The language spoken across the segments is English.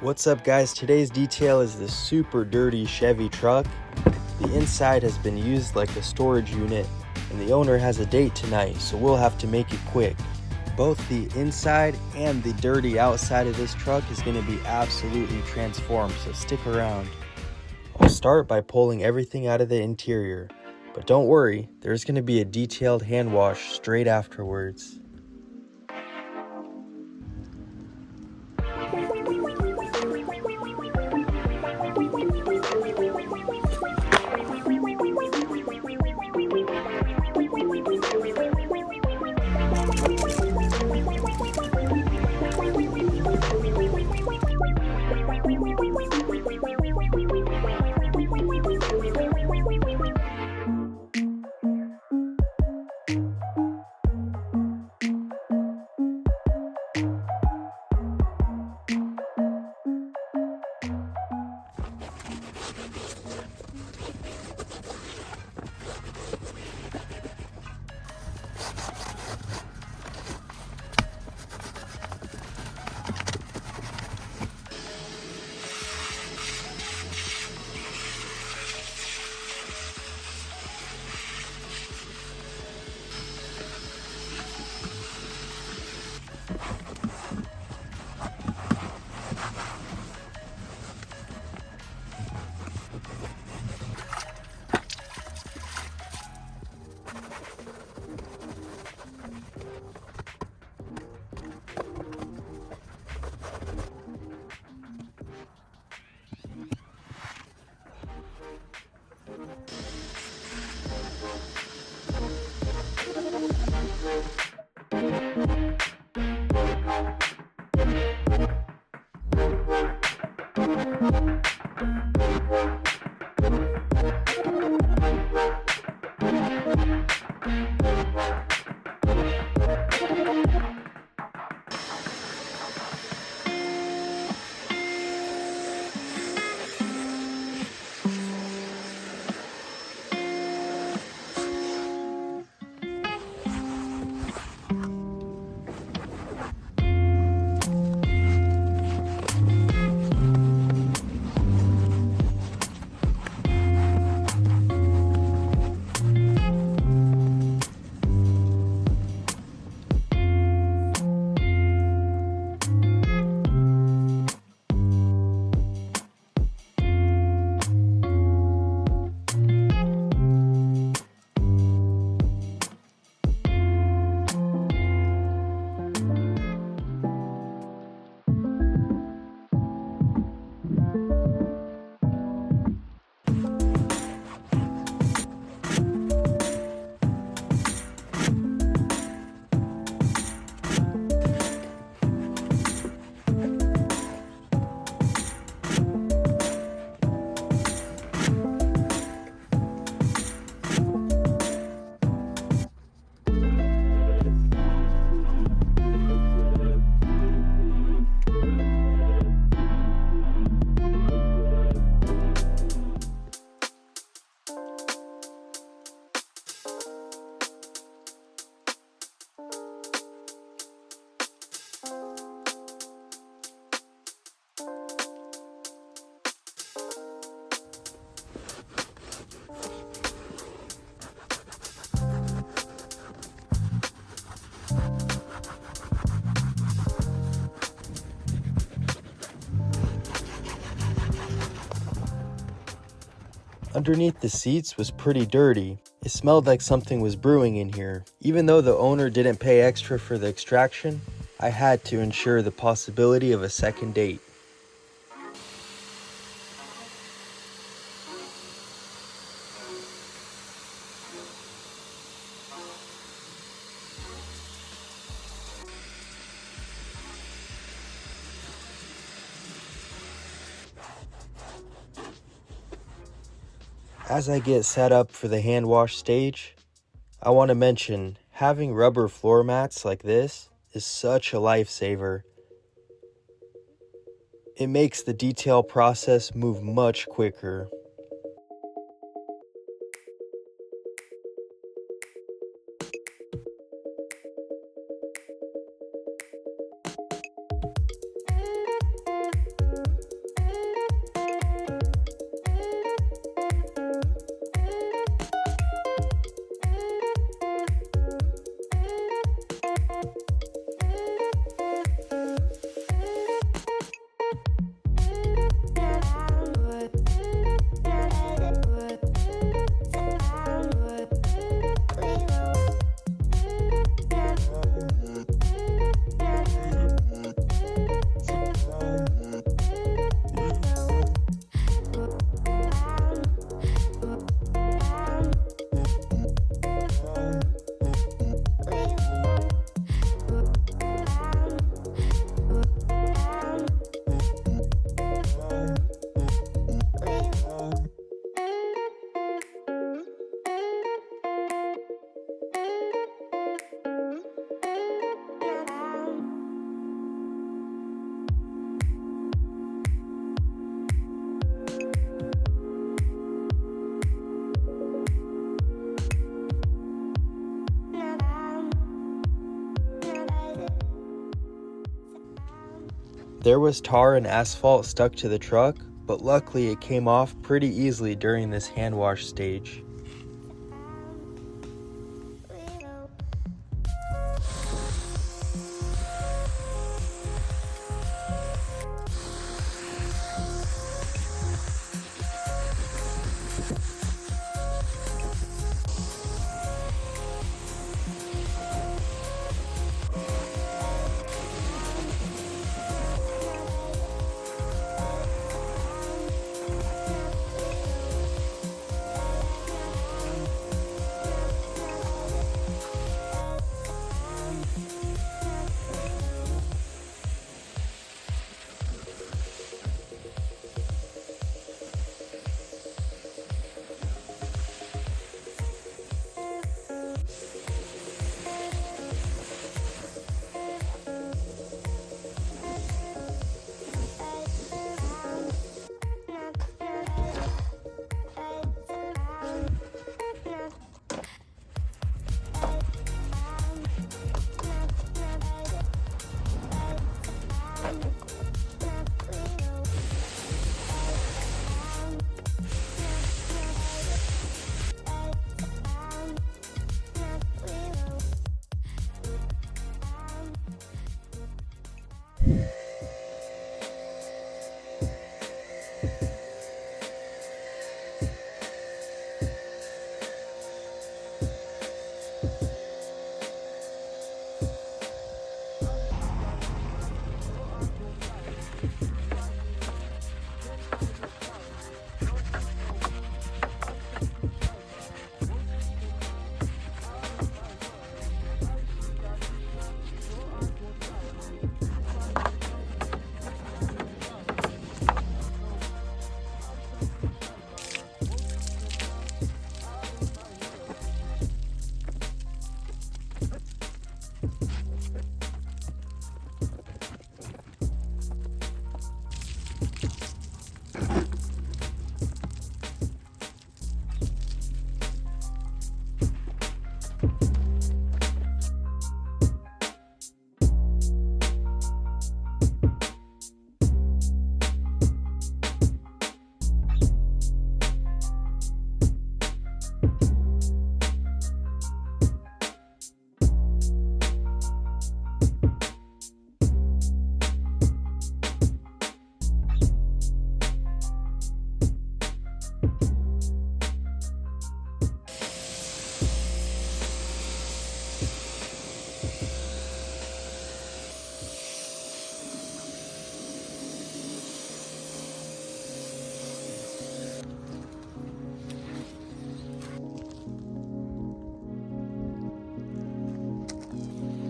What's up guys, today's detail is this super dirty Chevy truck. The inside has been used like a storage unit and the owner has a date tonight, so we'll have to make it quick. Both the inside and the dirty outside of this truck is going to be absolutely transformed, so stick around. I'll start by pulling everything out of the interior, but don't worry, there's going to be a detailed hand wash straight afterwards. Underneath the seats was pretty dirty. It smelled like something was brewing in here. Even though the owner didn't pay extra for the extraction, I had to ensure the possibility of a second date. As I get set up for the hand wash stage, I want to mention having rubber floor mats like this is such a lifesaver. It makes the detail process move much quicker. There was tar and asphalt stuck to the truck, but luckily it came off pretty easily during this hand wash stage.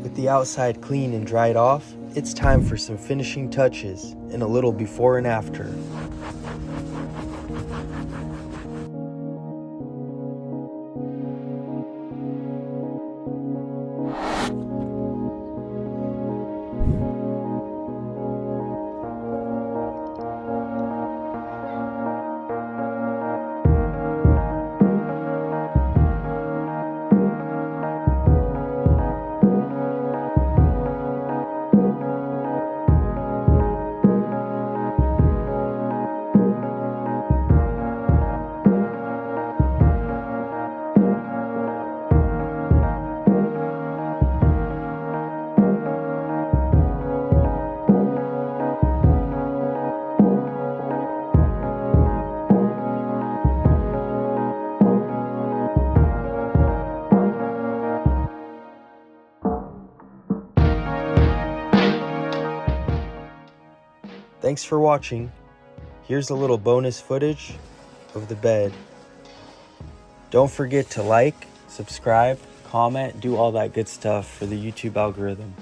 With the outside clean and dried off, it's time for some finishing touches and a little before and after. Thanks for watching. Here's a little bonus footage of the bed. Don't forget to like, subscribe, comment, do all that good stuff for the YouTube algorithm.